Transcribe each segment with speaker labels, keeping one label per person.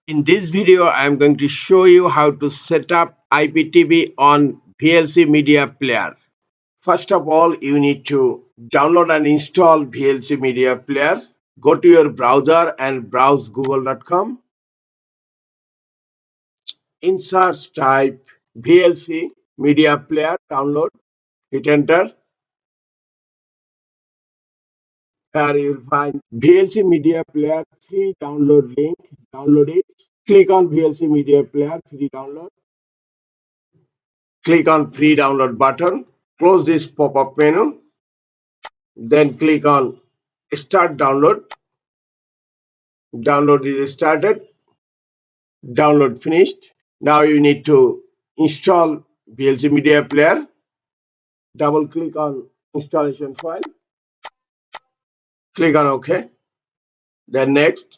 Speaker 1: In this video, I am going to show you how to set up IPTV on VLC Media Player. First of all, you need to download and install VLC Media Player. Go to your browser and browse google.com. In search, type VLC Media Player, download, hit enter. Here you will find VLC Media Player free download link. Download it. Click on VLC Media Player free download. Click on free download button. Close this pop-up menu. Then click on start download. Download is started. Download finished. Now you need to install VLC Media Player. Double click on installation file. Click on OK. Then next,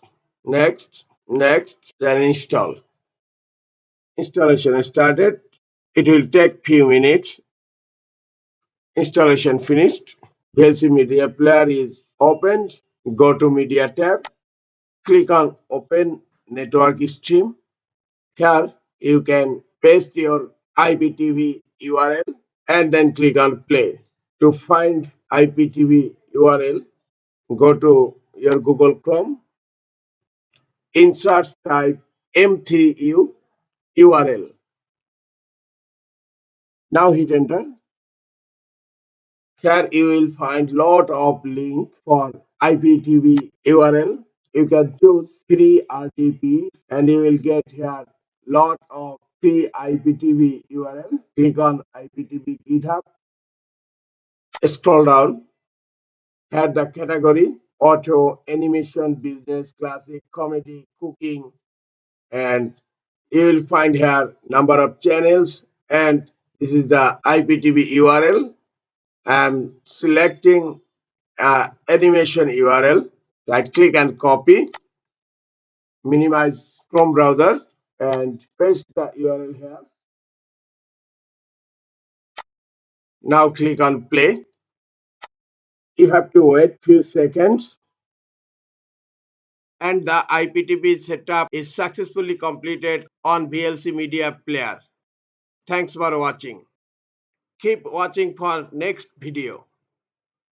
Speaker 1: then install. Installation started. It will take few minutes. Installation finished. VLC Media Player is opened. Go to Media tab. Click on Open Network Stream. Here you can paste your IPTV URL and then click on Play. To find IPTV URL, go to your Google Chrome. Insert type M3U URL. Now hit enter. Here you will find lot of link for IPTV URL. You can choose free RTP and you will get here lot of free IPTV URL. Click on IPTV GitHub. Scroll down. Here the category auto, animation, business, classic, comedy, cooking, and you will find here number of channels, and this is the IPTV URL. I'm selecting animation URL. Right click and copy, minimize Chrome browser and paste the URL here. Now click on play. You have to wait few seconds and the IPTV setup is successfully completed on VLC Media Player. Thanks for watching. Keep watching for next video.